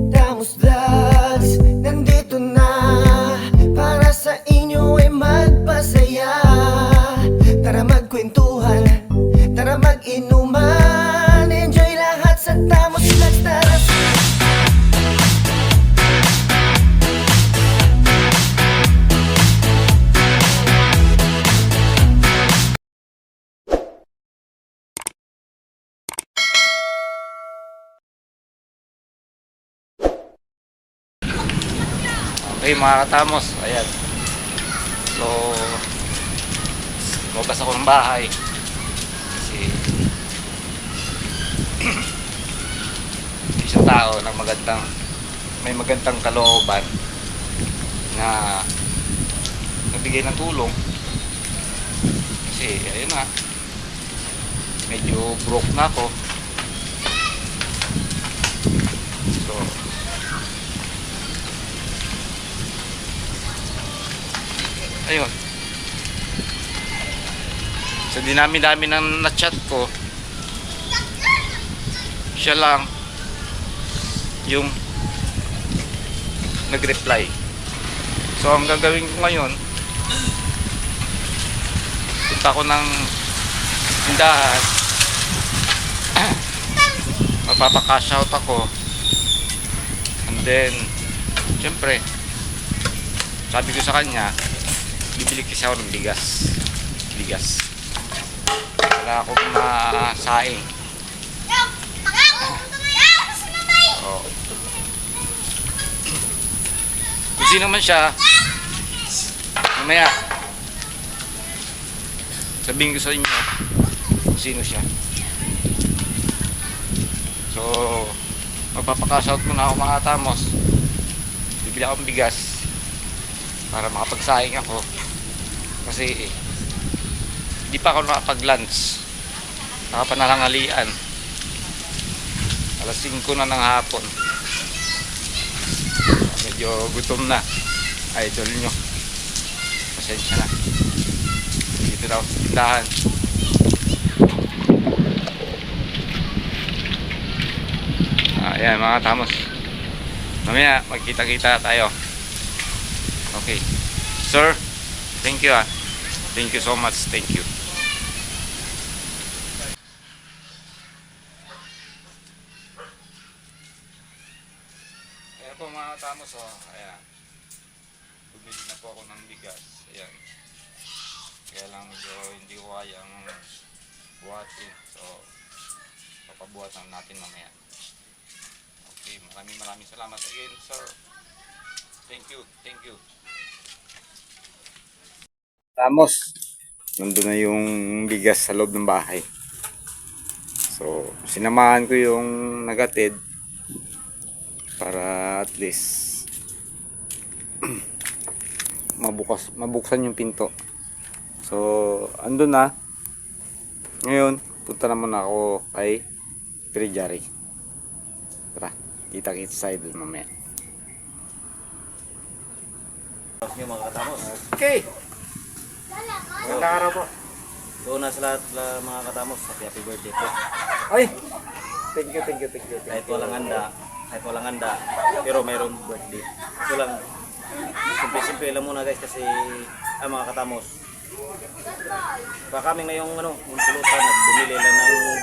Tamos Vlogs, nandito na para sa inyo ay magpasaya. Tara magkwentuhan, tara mag-inuman, enjoy lahat sa Tamos Vlogs. Tara. Okay mga katamos, ayan. So, lumabas ako ng bahay kasi isang tao ng may magandang kalooban na nagbigay ng tulong kasi ayun nga, medyo broke na ako. So ayun, sa dinami-dami ng na-chat ko, siya lang yung nag-reply. So ang gagawin ko ngayon, punta ko ng tindahan, magpapaka-shout ako, and then syempre sabi ko sa kanya, bibili kasi ako ng bigas. Wala akong masaing. Oh. Kung sino man siya, mamaya sabihin ko sa inyo kung sino siya. So magpapaka-shout muna ako mga Tamos. Bibili akong bigas para makapagsaing ako. Kasi di pa ako nakapag-lunch, nakapanalangalian, alas 5 na ng hapon, medyo gutom na idol nyo, pasensya na. Dito na ako sa tindahan. Ayan mga Tamos, mamaya magkita-kita tayo. Okay sir, thank you thank you so much, thank you. Ayan po mga Tamos, ayan, bumili na po ako ng bigas, ayan, kaya lang medyo hindi ko kayang buhatin, so papabuhatan natin mamaya. Okay, maraming salamat again sir, thank you. Tamos, nandun na yung bigas sa loob ng bahay. So, sinamahan ko yung nagatid para at least mabuksan yung pinto. So, andun na. Ngayon, punta naman ako kay Jari. Tara, kita-kita sa idol mamaya. Yung mga Katamos. Okay. Magandang araw po. So na sa lahat mga Katamos, happy birthday po. Ay! Thank you. Kahit walang handa, pero mayroon birthday. Ito lang, simple lang muna guys kasi mga Katamos. Baka kami ngayong pulutan, bumili lang ng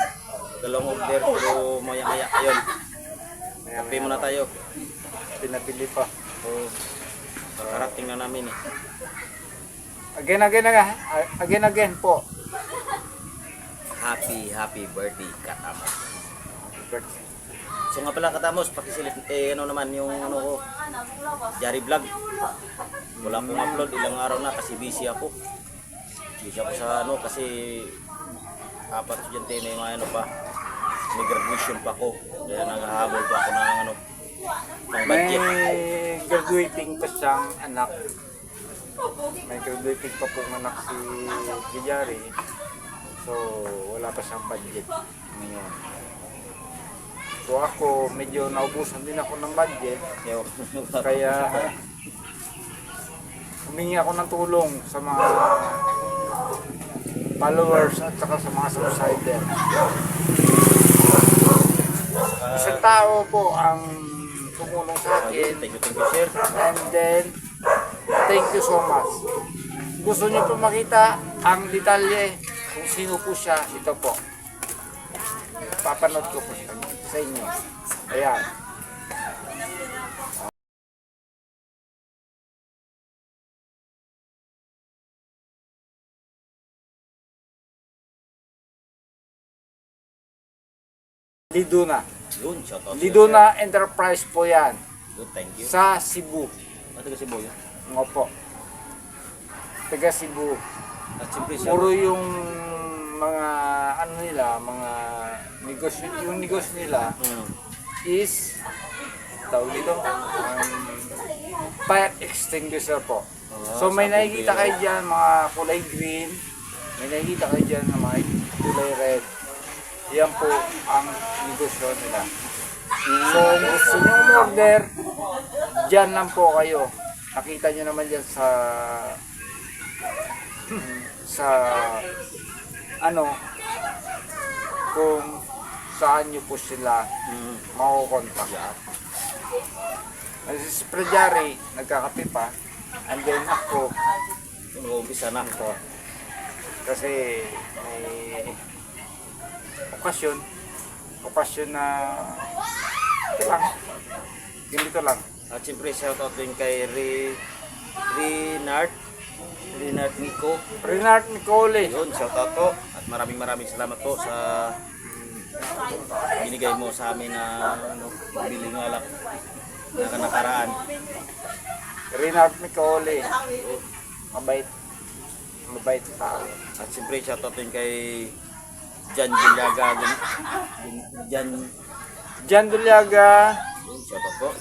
dalawang order, pero maya-maya yun. Happy muna tayo. Pinapili pa. So, karating na namin eh. Again po. Happy birthday Katamos. So nga pala Katamos, pakisilip naman yung ko, Jari Vlog. Wala akong upload ilang araw na kasi busy ako. Sa kasi apat estudyante may mga pa. May graduation pa ako. Kaya naghahabol pa ako ng ng budget. May graduating pa siyang anak. May graduating pa pong anak si Jari. So, wala pa siyang budget ngayon. So ako, medyo naubusan din ako ng budget. Kaya humingi ako ng tulong sa mga followers at saka sa mga subscriber. tao po ang tumulong sa Ayun, akin. thank you, sir. And then, thank you so much. Gusto niyo po makita ang detalye kung sino po siya, ito po. Papanood ko po sa inyo. Ayan. Liduna. Yun, shout out. Liduna Enterprise po yan. Good, thank you. Sa Cebu. Ano kasi boy? Nga po. Taga Cebu. At siyempre siya. Puro yung mga ano nila, mga negosyo, yung negosyo nila is tawag dito, fire extinguisher po. So may nakikita kayo dyan mga kulay green, may nakikita kayo dyan na mga kulay red. Yan po ang negosyo nila. So kung gusto nyo order, dyan lang po kayo. Nakita nyo naman dyan sa ano kung saan nyo po sila makukontak. Si Prejari nagkakape pa, and then ako Umpisa na. ito kasi may okasyon na ito lang, ganito lang. At siyempre shout out din kay Renard Nico. Renard Nicole, Yun, shout out po. At maraming salamat po sa binigay mo sa amin na biling alak na nakaraan. Renard Nicole, mabait tao. At siyempre shout out din kay Jan Diliaga. Jan Dulyaga, Yun, shout out po.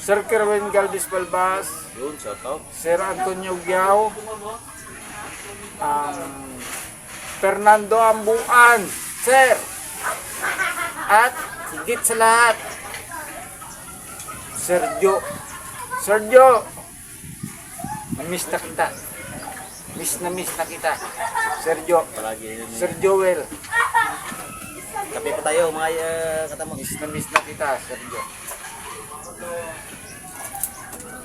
Sir Kerwin Galvez Balbas, Yun, shout out. Sir Antonio Giao, Fernando Ambuan, Sir, at higit sa lahat, Sergio, miss na kita, Sergio, Palagi yun. Sir Joel, Kape po tayo mga katamo. miss na kita, Sergio.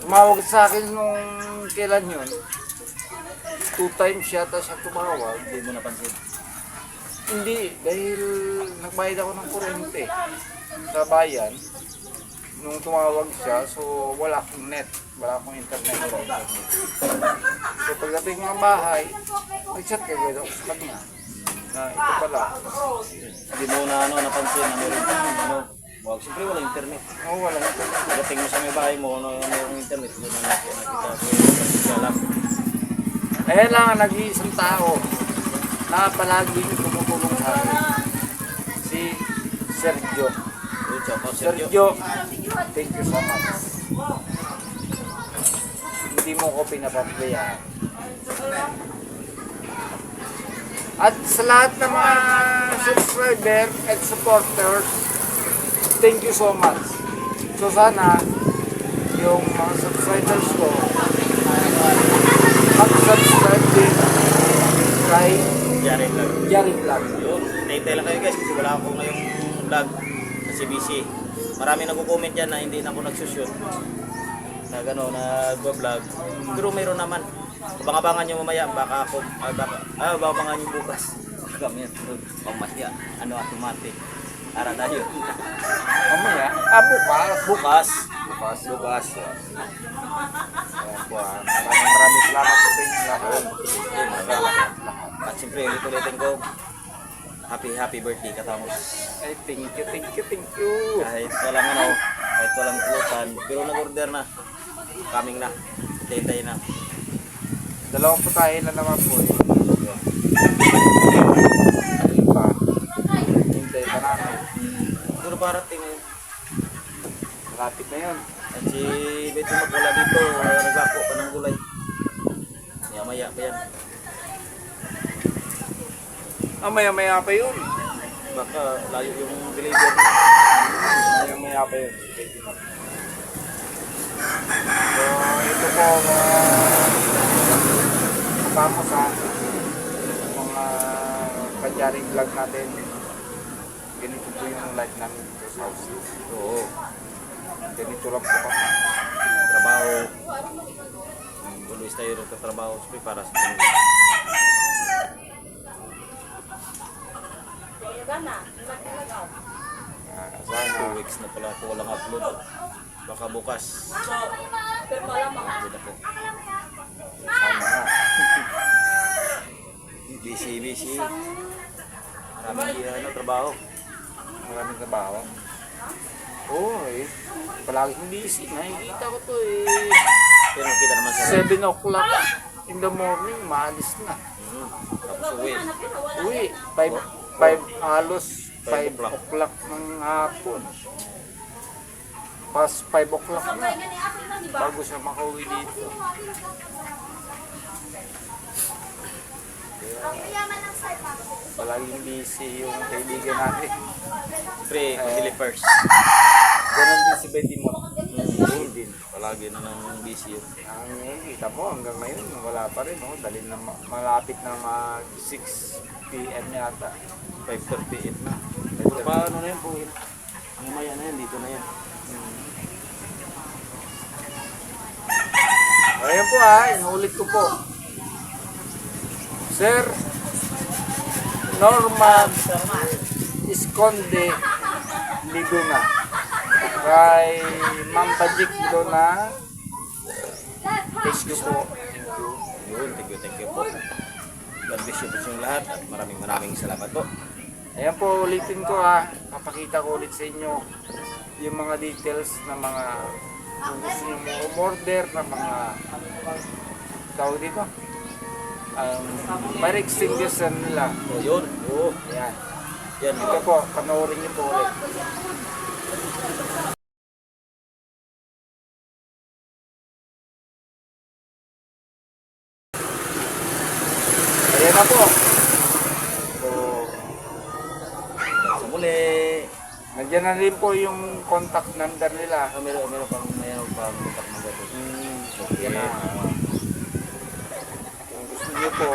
Tumawag sa akin nung kailan yun, 2 times yata siya tumawag. Hindi mo napansin. Hindi, dahil nagbayad ako ng kuryente sa bayan. Nung tumawag siya, so wala akong net, wala akong internet. So pagdating ng bahay, nag-chat ka gano'n ako sa kanya. Na ito pala. Hindi mo na napansin na meron wag, siyempre wala internet. Oo, wala internet. Pagdating mo sa may bahay mo, mayroong internet. Hindi na nakita ko lang. Ayan lang ang nag-iisang tao na palaging tumutulong sa akin. Si Sergio. Yun, shout out Sergio. Sergio, thank you so much. Hindi mo ko pinapabayaan. At sa lahat ng mga subscriber at supporters, thank you so much. So sana, yung mga subscribers ko, mag-subscribe din kay Jaren lang. Jari Vlog. Yun, naintay lang kayo guys kasi wala ako ngayong vlog kasi busy. Marami nagko-comment yan na hindi na ako nagsushoot na gano'n, nag-vlog. Pero mayroon naman. Abang-abangan nyo mamaya, baka ako, abangan nyo bukas. Kami yan, pamasya, automatic. Ara tayo. Mamaya, bukas. Bukas. Ayan po, maraming salamat sa inyo lahat. At siyempre, ulit-ulitin ko, happy birthday katamos. Ay, thank you. Kahit walang pulutan, pero nag-order na. Coming na. Hintay na. Dalawang putahe na naman po. Pa. Hintay pa namin. Puro parating yun. Malapit na yun. At si Beto Magula dito, naglako pa ng gulay. Maya pa yan. Maya-maya pa yun. Baka layo yung deliver. Maya-maya pa yun. So, ito po, kasama sa mga kanyaring vlog natin. Ganito po yung life namin dito sa house. Oo. Ganito lang po kami. Trabaho. Always tayo nagtatrabaho para sa kanila. Sana 2 weeks na pala po walang upload. Baka bukas. Upload ako. nga. Busy. Maraming trabaho. Maraming trabaho. Oo eh. Palaging busy. Nakikita ko to eh. Pero kita naman sa 7 o'clock in the morning, maalis na. tapos uwi. Uwi, 5 halos 5 o'clock ng hapon. Pas 5 o'clock na bago siya makauwi dito. Palaging busy yung kaibigan natin. Pre, family first. Ganun din si Betty mo. Yun din. Palagi na nang busy yun. Ang kita mo hanggang ngayon wala pa rin. No? Dahil na malapit na mag 6 p.m. yata. 5:38 na. Pero paano na yun po? Mamaya na yan, dito na yan. Ayan po inuulit ko po. Sir Norman Esconde Liduna. Kay Ma'am Bajik Liduna. Thank you po. Yun, thank you po. God bless you po sa inyong lahat at maraming salamat po. Ayan po, ulitin ko papakita ko ulit sa inyo yung mga details na mga kung gusto nyo order na mga tawag dito fire extinguisher nila. So yun, oo. Ayan. Yan, Ito po, panoorin nyo po ulit. Ayan na po. So, sa muli. nandiyan na rin po yung contact number nila. Meron pang contact number po. Yan na. Kung gusto nyo po,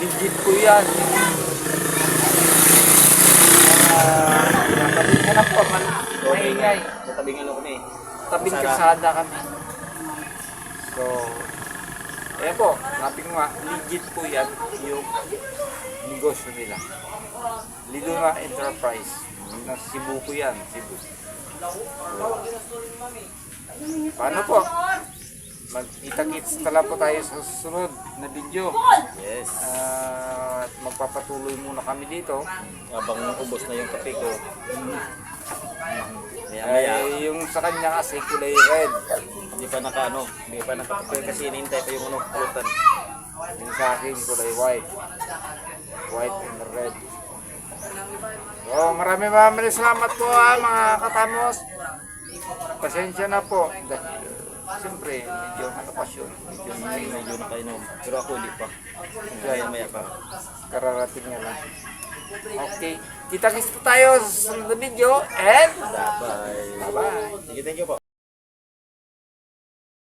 legit po yan. Natabing na po, maingay. Natabing ano kami. Tabing kasada kami. So, ayan po, sabi ko nga, legit po yan yung negosyo nila. Liduna Enterprise. Nasa Cebu po yan, Cebu. Paano po? Magkita-kits tala po tayo sa susunod na video. Yes. At magpapatuloy muna kami dito. Habang ubos na yung kape ko. Maya. Yung sa kanya kasi kulay red. Hindi pa nakape kasi hinihintay pa yung pulutan. Yung sa akin kulay white. White and red. So maraming salamat po mga katamos. Pasensya na po. Dahil siyempre medyo nakapasyon. Medyo nakainom. Pero ako hindi pa. Maya pa. Kararating na lang. Okay. Kita-kits po tayo sa susunod na video and Bye. bye-bye. Sige, thank you po.